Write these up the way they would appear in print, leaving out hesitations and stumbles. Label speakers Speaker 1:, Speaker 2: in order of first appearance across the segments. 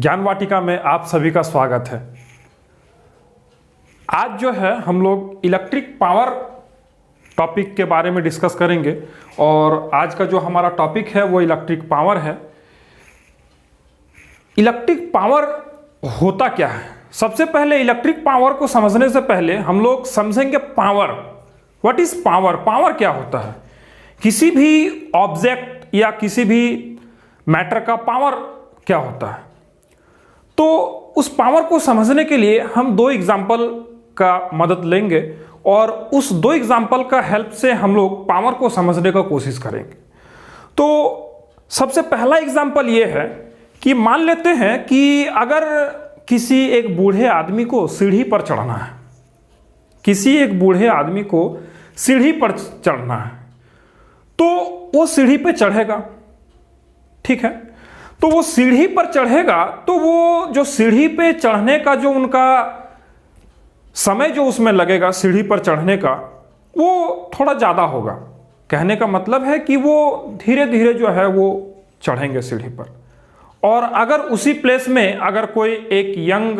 Speaker 1: ज्ञान वाटिका में आप सभी का स्वागत है। आज जो है हम लोग इलेक्ट्रिक पावर टॉपिक के बारे में डिस्कस करेंगे और आज का जो हमारा टॉपिक है वो इलेक्ट्रिक पावर है। इलेक्ट्रिक पावर होता क्या है? सबसे पहले इलेक्ट्रिक पावर को समझने से पहले हम लोग समझेंगे power. What is power? Power क्या होता है? किसी भी ऑब्जेक्ट या किसी भी मैटर का पावर क्या होता है? तो उस पावर को समझने के लिए हम दो एग्जाम्पल का मदद लेंगे और उस दो एग्जाम्पल का हेल्प से हम लोग पावर को समझने का कोशिश करेंगे। तो सबसे पहला एग्जाम्पल ये है कि मान लेते हैं कि अगर किसी एक बूढ़े आदमी को सीढ़ी पर चढ़ना है, किसी एक बूढ़े आदमी को सीढ़ी पर चढ़ना है, तो वो सीढ़ी पे चढ़ेगा, ठीक है। तो वो सीढ़ी पर चढ़ेगा तो वो जो सीढ़ी पे चढ़ने का जो उनका समय जो उसमें लगेगा सीढ़ी पर चढ़ने का, वो थोड़ा ज़्यादा होगा। कहने का मतलब है कि वो धीरे धीरे जो है वो चढ़ेंगे सीढ़ी पर। और अगर उसी प्लेस में अगर कोई एक यंग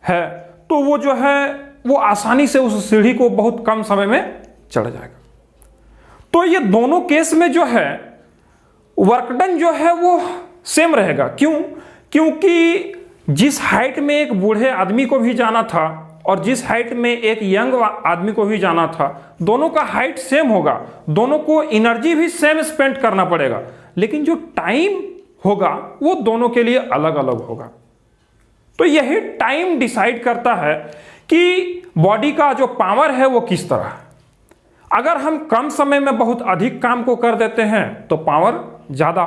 Speaker 1: है तो वो जो है वो आसानी से उस सीढ़ी को बहुत कम समय में चढ़ जाएगा। तो ये दोनों केस में जो है वर्क डन जो है वो सेम रहेगा। क्यों? क्योंकि जिस हाइट में एक बूढ़े आदमी को भी जाना था और जिस हाइट में एक यंग आदमी को भी जाना था, दोनों का हाइट सेम होगा, दोनों को एनर्जी भी सेम स्पेंड करना पड़ेगा, लेकिन जो टाइम होगा वो दोनों के लिए अलग अलग होगा। तो यही टाइम डिसाइड करता है कि बॉडी का जो पावर है वो किस तरह है। अगर हम कम समय में बहुत अधिक काम को कर देते हैं तो पावर ज़्यादा,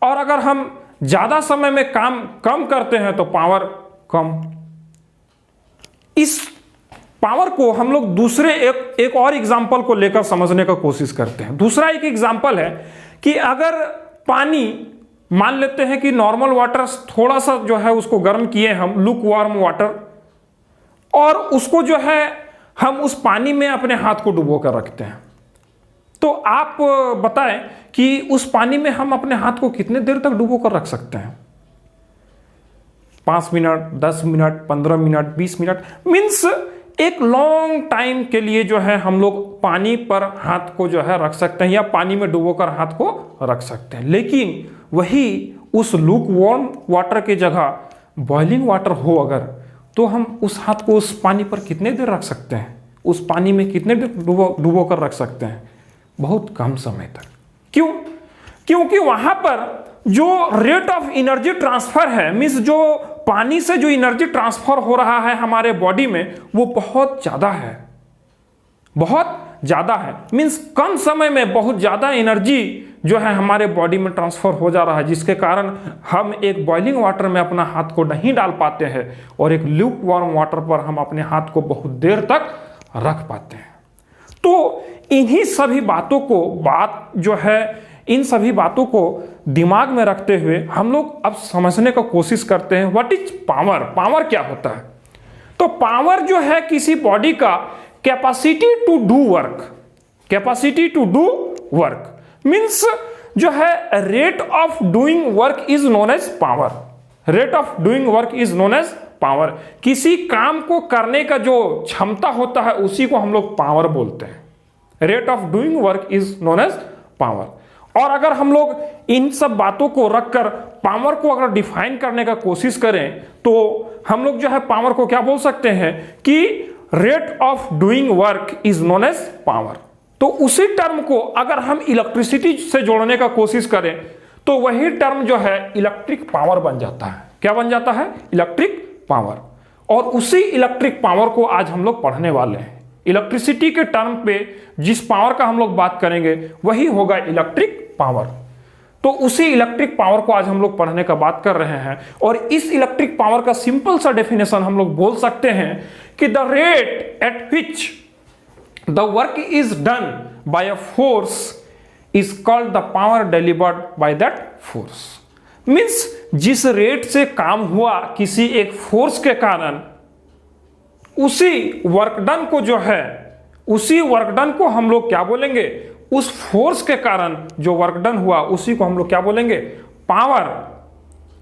Speaker 1: और अगर हम ज़्यादा समय में काम कम करते हैं तो पावर कम। इस पावर को हम लोग दूसरे एक और एग्जाम्पल को लेकर समझने का कोशिश करते हैं। दूसरा एक एग्जाम्पल है कि अगर पानी, मान लेते हैं कि नॉर्मल वाटर थोड़ा सा जो है उसको गर्म किए हम, लुक वार्म वाटर, और उसको जो है हम उस पानी में अपने हाथ को डुबो कर रखते हैं। तो आप बताएं कि उस पानी में हम अपने हाथ को कितने देर तक डुबो कर रख सकते हैं? 5 minute, 10 minute, 15 minute, 20 minute, means एक लॉन्ग टाइम के लिए जो है हम लोग पानी पर हाथ को जो है रख सकते हैं या पानी में डुबो कर हाथ को रख सकते हैं। लेकिन वही उस लूक वार्म वाटर की जगह बॉइलिंग वाटर हो अगर, तो हम उस हाथ को उस पानी पर कितने देर रख सकते हैं? उस पानी में कितने देर डुबो कर रख सकते हैं? बहुत कम समय तक। क्यों? क्योंकि वहां पर जो रेट ऑफ एनर्जी ट्रांसफर है, मीन्स जो पानी से जो एनर्जी ट्रांसफर हो रहा है हमारे बॉडी में, वो बहुत ज्यादा है, बहुत ज्यादा है। मीन्स कम समय में बहुत ज्यादा एनर्जी जो है हमारे बॉडी में ट्रांसफर हो जा रहा है, जिसके कारण हम एक बॉइलिंग वाटर में अपना हाथ को नहीं डाल पाते हैं और एक ल्यूक वार्म वाटर पर हम अपने हाथ को बहुत देर तक रख पाते हैं। तो इन्हीं सभी बातों को इन सभी बातों को दिमाग में रखते हुए हम लोग अब समझने का कोशिश करते हैं व्हाट इज पावर। पावर क्या होता है? तो पावर जो है किसी बॉडी का capacity to do work, capacity to do work means जो है rate of doing work is known as power. Rate of doing work is known as power. किसी काम को करने का जो क्षमता होता है उसी को हम लोग पावर बोलते हैं। Rate of doing work is known as power. और अगर हम लोग इन सब बातों को रखकर पावर को अगर डिफाइन करने का कोशिश करें तो हम लोग जो है पावर को क्या बोल सकते हैं कि rate of doing work is known as power. तो उसी टर्म को अगर हम इलेक्ट्रिसिटी से जोड़ने का कोशिश करें तो वही टर्म जो है इलेक्ट्रिक पावर बन जाता है। क्या बन जाता है? Electric power. और उसी इलेक्ट्रिक पावर को आज हम लोग पढ़ने वाले हैं। इलेक्ट्रिसिटी के टर्म पे जिस पावर का हम लोग बात करेंगे वही होगा इलेक्ट्रिक पावर। तो उसी इलेक्ट्रिक पावर को आज हम लोग पढ़ने का बात कर रहे हैं। और इस इलेक्ट्रिक पावर का सिंपल सा डेफिनेशन हम लोग बोल सकते हैं कि the rate at which the work is done by a force is called the power delivered by that force. Means जिस रेट से काम हुआ किसी एक फोर्स के कारण, उसी वर्क डन को जो है, उसी वर्क डन को हम लोग क्या बोलेंगे? उस फोर्स के कारण जो वर्क डन हुआ उसी को हम लोग क्या बोलेंगे? पावर।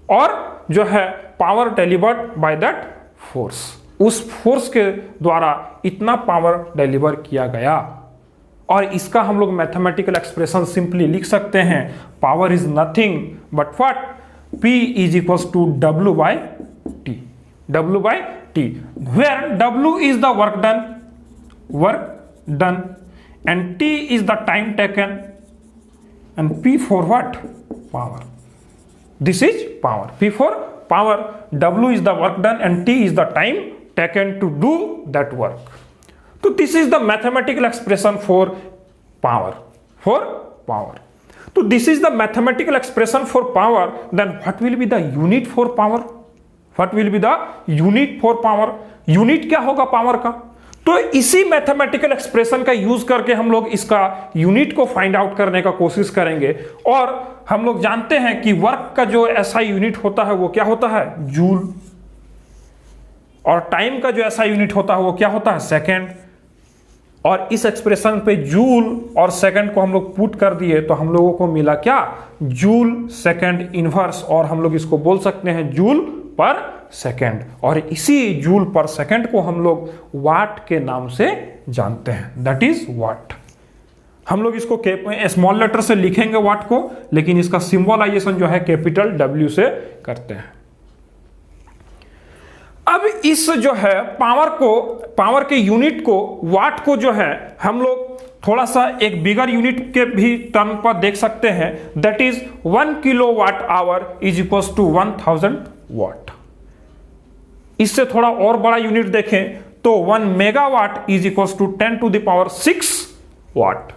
Speaker 1: और जो है power delivered by that force, उस फोर्स के द्वारा इतना पावर डिलीवर किया गया। और इसका हम लोग मैथमेटिकल एक्सप्रेशन सिंपली लिख सकते हैं, power is nothing but what, P is equals to W by T, W by T, where W is the work done and T is the time taken and P for what? Power. This is power. P for power, W is the work done and T is the time taken to do that work. So this is the mathematical expression for power. So this is the mathematical expression for power. Then what will be the unit for power? What will be the unit for power? Unit क्या होगा power का? तो इसी mathematical expression का use करके हम लोग इसका यूनिट को फाइंड आउट करने का कोशिश करेंगे। और हम लोग जानते हैं कि वर्क का जो ऐसा यूनिट होता है वो क्या होता है, जूल, और टाइम का जो ऐसा यूनिट होता है वो क्या होता है, सेकेंड। और इस एक्सप्रेशन पे जूल और सेकंड को हम लोग पुट कर दिए तो हम लोगों को मिला क्या, जूल सेकंड इनवर्स, और हम लोग इसको बोल सकते हैं जूल पर सेकंड। और इसी जूल पर सेकंड को हम लोग वाट के नाम से जानते हैं, दैट इज वाट। हम लोग इसको स्मॉल लेटर से लिखेंगे वाट को, लेकिन इसका सिंबलाइजेशन जो है कैपिटल W से करते हैं। अब इस जो है पावर के यूनिट को, वाट को जो है हम लोग थोड़ा सा एक बिगर यूनिट के भी टर्म पर देख सकते हैं, that is 1 kilowatt hour is equals to 1000 watt. इससे थोड़ा और बड़ा यूनिट देखें तो 1 megawatt is equals to 10 to the power 6 watt.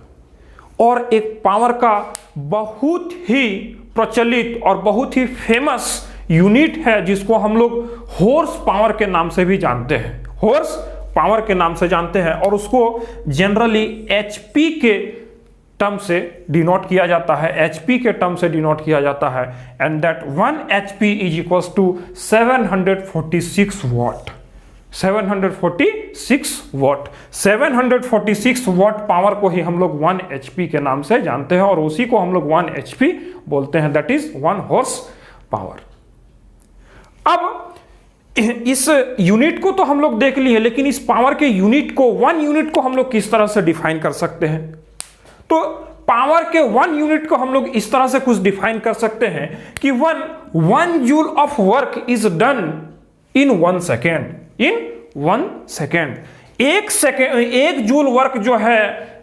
Speaker 1: और एक पावर का बहुत ही प्रचलित और बहुत ही फेमस यूनिट है जिसको हम लोग हॉर्स पावर के नाम से भी जानते हैं, हॉर्स पावर के नाम से जानते हैं, और उसको जनरली HP के टर्म से डिनोट किया जाता है, HP के टर्म से डिनोट किया जाता है, and that 1 HP is equals to 746 watt. 746 watt, 746 watt power को ही हम लोग 1 HP के नाम से जानते हैं, और उसी को हम लोग 1 HP बोलते हैं, दैट इज 1 हॉर्स पावर। अब इस यूनिट को तो हम लोग देख लिए, लेकिन इस पावर के यूनिट को, 1 यूनिट को हम लोग किस तरह से डिफाइन कर सकते हैं? तो पावर के 1 यूनिट को हम लोग इस तरह से कुछ डिफाइन कर सकते हैं कि 1 joule of work is done in 1 second, in 1 second. 1 joule work जो है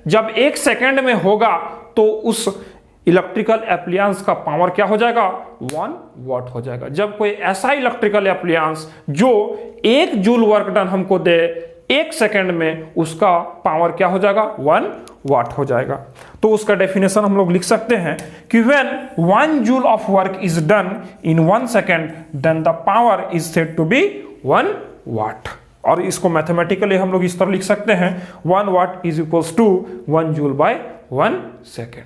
Speaker 1: जब 1 सेकेंड में होगा तो उस इलेक्ट्रिकल एप्लियंस का पावर क्या हो जाएगा, 1 वाट हो जाएगा। जब कोई ऐसा इलेक्ट्रिकल एप्लियंस जो 1 जूल वर्क डन हमको दे 1 सेकेंड में, उसका पावर क्या हो जाएगा, 1 वाट हो जाएगा। तो उसका डेफिनेशन हम लोग लिख सकते हैं कि when 1 joule of work is done in 1 second then the power is said to be 1 watt. और इसको मैथमेटिकली हम लोग इस तरह लिख सकते हैं, 1 watt is equals to 1 joule by 1 second.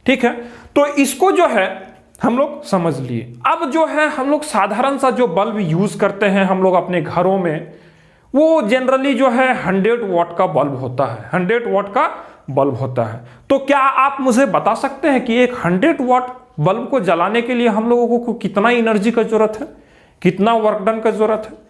Speaker 1: ठीक है, तो इसको जो है हम लोग समझ लिए। अब जो है हम लोग साधारण सा जो बल्ब यूज करते हैं हम लोग अपने घरों में, वो जनरली जो है 100 वाट का बल्ब होता है, 100 वाट का बल्ब होता है। तो क्या आप मुझे बता सकते हैं कि एक 100 वाट बल्ब को जलाने के लिए हम लोगों को कितना एनर्जी का जरूरत है, कितना वर्क डन का जरूरत है?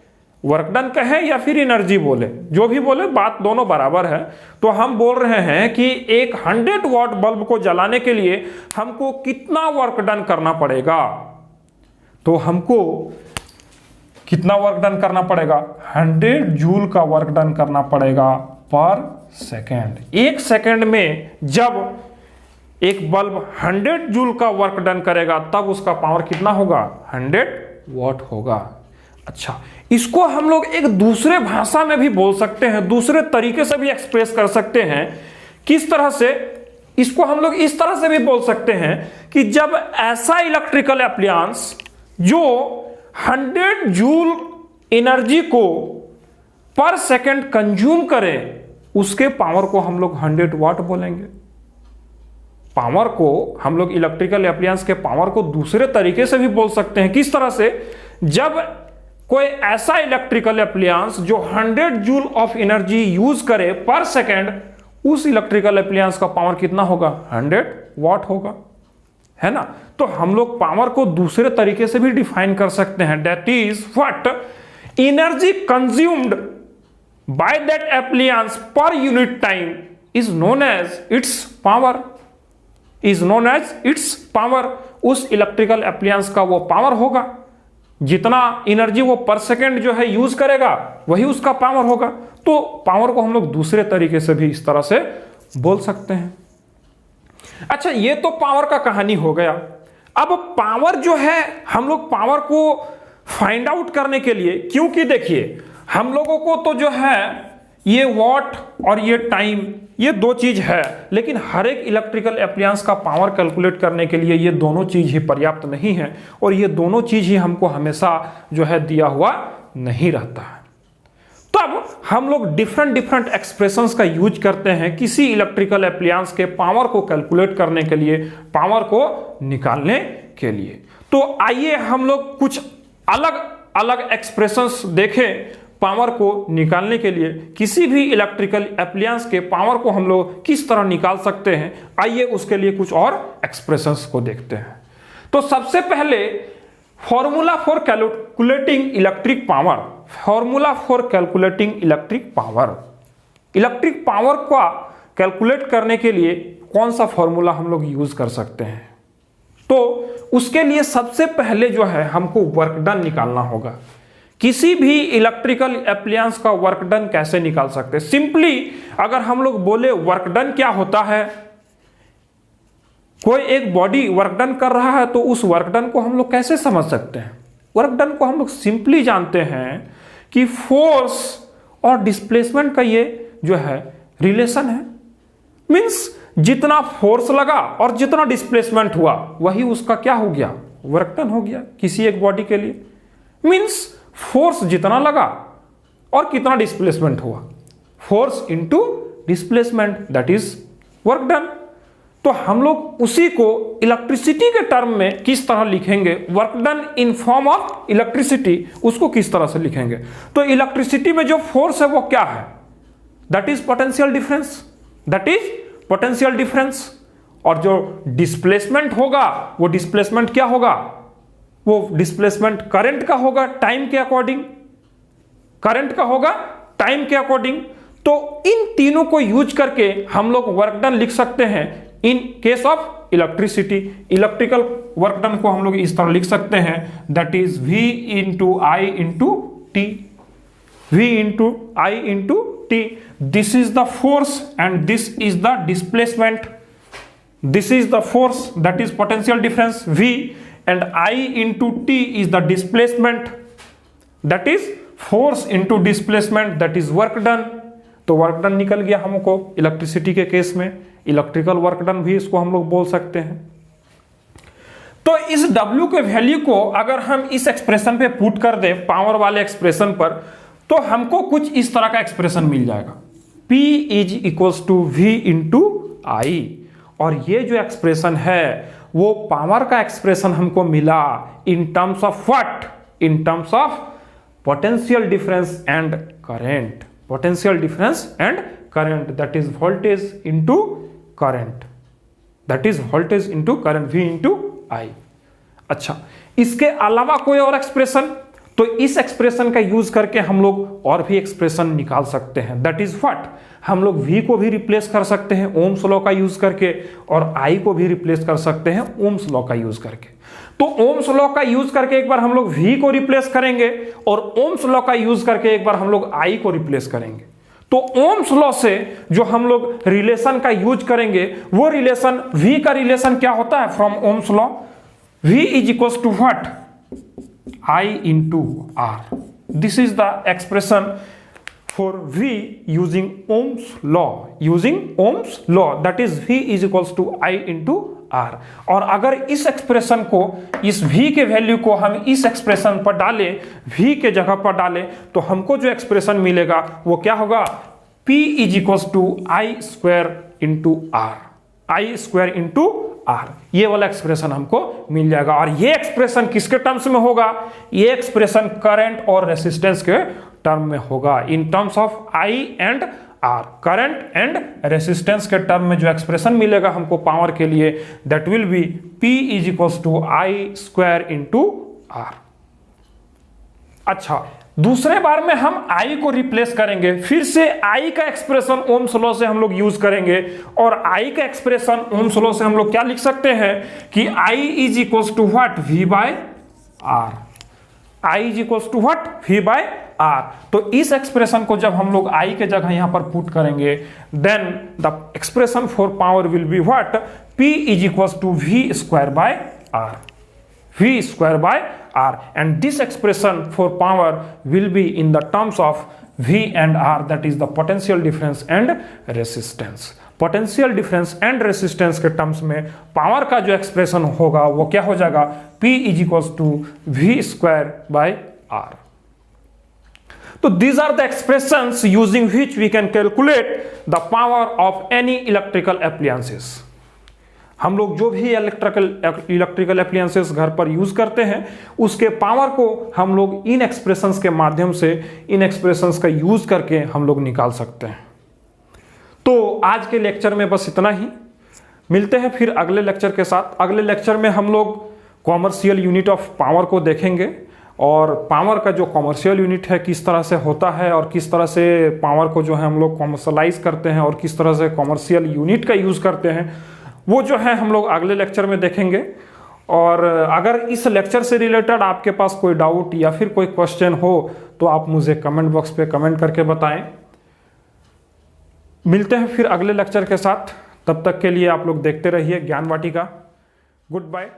Speaker 1: वर्क डन कहें या फिर एनर्जी बोले, जो भी बोले बात दोनों बराबर है। तो हम बोल रहे हैं कि एक 100 वाट बल्ब को जलाने के लिए हमको कितना वर्क डन करना पड़ेगा। तो हमको कितना वर्क डन करना पड़ेगा, 100 जूल का वर्क डन करना पड़ेगा पर सेकेंड। 1 सेकेंड में जब एक बल्ब 100 जूल का वर्क डन करेगा तब उसका पावर कितना होगा, 100 वाट होगा। अच्छा, इसको हम लोग एक दूसरे भाषा में भी बोल सकते हैं, दूसरे तरीके से भी एक्सप्रेस कर सकते हैं। किस तरह से? इसको हम लोग इस तरह से भी बोल सकते हैं कि जब ऐसा इलेक्ट्रिकल एप्लियंस जो 100 जूल एनर्जी को पर सेकंड कंज्यूम करे, उसके पावर को हम लोग 100 वाट बोलेंगे। पावर को हम लोग इलेक्ट्रिकल एप्लियंस के पावर को दूसरे तरीके से भी बोल सकते हैं। किस तरह से? जब कोई ऐसा इलेक्ट्रिकल एप्लियंस जो 100 जूल ऑफ एनर्जी यूज करे पर सेकंड, उस इलेक्ट्रिकल एप्लियंस का पावर कितना होगा, 100 वाट होगा। है ना। तो हम लोग पावर को दूसरे तरीके से भी डिफाइन कर सकते हैं, that is what energy consumed by that appliance per unit time is known as its power, is known as its power. उस इलेक्ट्रिकल एप्लायंस का वो पावर होगा, जितना एनर्जी वो पर सेकेंड जो है यूज करेगा वही उसका पावर होगा। तो पावर को हम लोग दूसरे तरीके से भी इस तरह से बोल सकते हैं। अच्छा, ये तो पावर का कहानी हो गया। अब पावर जो है, हम लोग पावर को फाइंड आउट करने के लिए, क्योंकि देखिए हम लोगों को तो जो है ये वॉट और ये टाइम, ये दो चीज है, लेकिन हर एक इलेक्ट्रिकल एप्लायंस का पावर कैलकुलेट करने के लिए ये दोनों चीज ही पर्याप्त नहीं है, और ये दोनों चीज ही हमको हमेशा जो है दिया हुआ नहीं रहता है। तब हम लोग डिफरेंट एक्सप्रेशंस का यूज करते हैं किसी इलेक्ट्रिकल एप्लायंस के पावर को कैलकुलेट करने के लिए, पावर को निकालने के लिए। तो आइए हम लोग कुछ अलग अलग एक्सप्रेशंस देखें पावर को निकालने के लिए। किसी भी इलेक्ट्रिकल एप्लायंस के पावर को हम लोग किस तरह निकाल सकते हैं, आइए उसके लिए कुछ और एक्सप्रेशंस को देखते हैं। तो सबसे पहले formula for calculating electric power, formula for calculating electric power. Electric power का कैलकुलेट करने के लिए कौन सा फॉर्मूला हम लोग यूज कर सकते हैं? तो उसके लिए सबसे पहले जो है हमको वर्क डन निकालना होगा। किसी भी इलेक्ट्रिकल एप्लायंस का वर्क डन कैसे निकाल सकते हैं? सिंपली अगर हम लोग बोले वर्क डन क्या होता है, कोई एक बॉडी वर्क डन कर रहा है तो उस वर्क डन को हम लोग कैसे समझ सकते हैं? वर्क डन को हम लोग सिंपली जानते हैं कि फोर्स और डिस्प्लेसमेंट का ये जो है रिलेशन है। मींस जितना फोर्स लगा और जितना डिस्प्लेसमेंट हुआ वही उसका क्या हो गया? वर्क डन हो गया किसी एक बॉडी के लिए। मींस फोर्स जितना लगा और कितना डिस्प्लेसमेंट हुआ, force into displacement, that is work done. तो हम लोग उसी को इलेक्ट्रिसिटी के टर्म में किस तरह लिखेंगे, work done in form of electricity, उसको किस तरह से लिखेंगे? तो इलेक्ट्रिसिटी में जो फोर्स है वो क्या है? That is potential difference, that is potential difference. और जो डिस्प्लेसमेंट होगा वो डिस्प्लेसमेंट क्या होगा? वो डिस्प्लेसमेंट करंट का होगा टाइम के अकॉर्डिंग, करंट का होगा टाइम के अकॉर्डिंग। तो इन तीनों को यूज करके हम लोग वर्क डन लिख सकते हैं in case of electricity. Electrical work done को हम लोग इस तरह लिख सकते हैं, that is V into I into T, V into I into T. This is the force and this is the displacement. This is the force, that is potential difference V, and I into T is the displacement, that is force into displacement, that is work done। तो work done निकल गया हमको electricity के case में। Electrical work done भी इसको हम लोग बोल सकते हैं। तो इस W के वैल्यू को अगर हम इस एक्सप्रेशन पे पुट कर दे, पावर वाले एक्सप्रेशन पर, तो हमको कुछ इस तरह का एक्सप्रेशन मिल जाएगा, P is equals to V into I. और ये जो एक्सप्रेशन है वो पावर का एक्सप्रेशन हमको मिला in terms of what? In terms of potential difference and current, potential difference and current, that is voltage into current, that is voltage into current, V into I. अच्छा, इसके अलावा कोई और एक्सप्रेशन? तो इस एक्सप्रेशन का यूज करके हम लोग और भी एक्सप्रेशन निकाल सकते हैं, दैट इज व्हाट? हम लोग V को भी रिप्लेस कर सकते हैं ओम्स लॉ का यूज करके, और I को भी रिप्लेस कर सकते हैं ओम्स लॉ का यूज करके। तो ओम्स लॉ का यूज करके एक बार हम लोग V को रिप्लेस करेंगे और ओम्स लॉ का यूज करके एक बार हम लोग I को रिप्लेस करेंगे। तो ओम्स लॉ से जो हम लोग रिलेशन का यूज करेंगे वो रिलेशन, V का रिलेशन क्या होता है from Ohm's law? V is equals to what? I into R. This is the expression for V using Ohm's law. Using Ohm's law, that is V is equals to I into R. और अगर इस expression को, इस V के value को हम इस expression पर डालें, V के जगह पर डालें, तो हमको जो एक्सप्रेशन मिलेगा वो क्या होगा? P is equals to I square into R. I square into R, ये वाला एक्सप्रेशन हमको मिल जाएगा। और ये एक्सप्रेशन किसके टर्म्स में होगा? ये एक्सप्रेशन करंट और रेसिस्टेंस के टर्म में होगा, in terms of I and R. Current and resistance के टर्म में जो एक्सप्रेशन मिलेगा हमको पावर के लिए, that will be P is equal to I square into R. अच्छा, दूसरे बार में हम I को रिप्लेस करेंगे, फिर से I का एक्सप्रेशन ओम्स लॉ से हम लोग यूज करेंगे, और I का एक्सप्रेशन ओम्स लॉ से हम लोग क्या लिख सकते हैं कि I is equal to what, V by R. I is equal to what, V by R. तो इस एक्सप्रेशन को जब हम लोग I के जगह यहां पर पुट करेंगे, then the expression for power will be what, P is equal to V square by R, V square by R, and this expression for power will be in the terms of V and R, that is the potential difference and resistance. Potential difference and resistance के terms में power का जो expression होगा वो क्या हो जाएगा, P is equals to V square by R. तो these are the expressions using which we can calculate the power of any electrical appliances. हम लोग जो भी इलेक्ट्रिकल एप्लियंसेस घर पर यूज करते हैं उसके पावर को हम लोग इन एक्सप्रेशंस के माध्यम से, इन एक्सप्रेशंस का यूज करके हम लोग निकाल सकते हैं। तो आज के लेक्चर में बस इतना ही, मिलते हैं फिर अगले लेक्चर के साथ। अगले लेक्चर में हम लोग कॉमर्शियल यूनिट ऑफ पावर को देखेंगे, और पावर का जो कॉमर्शियल यूनिट है किस तरह से होता है, और किस तरह से पावर को जो है हम लोग कॉमर्शलाइज करते हैं, और किस तरह से कॉमर्शियल यूनिट का यूज करते हैं, वो जो है हम लोग अगले लेक्चर में देखेंगे। और अगर इस लेक्चर से रिलेटेड आपके पास कोई डाउट या फिर कोई क्वेश्चन हो तो आप मुझे कमेंट बॉक्स पे कमेंट करके बताएं। मिलते हैं फिर अगले लेक्चर के साथ, तब तक के लिए आप लोग देखते रहिए ज्ञान वाटिका। Good bye.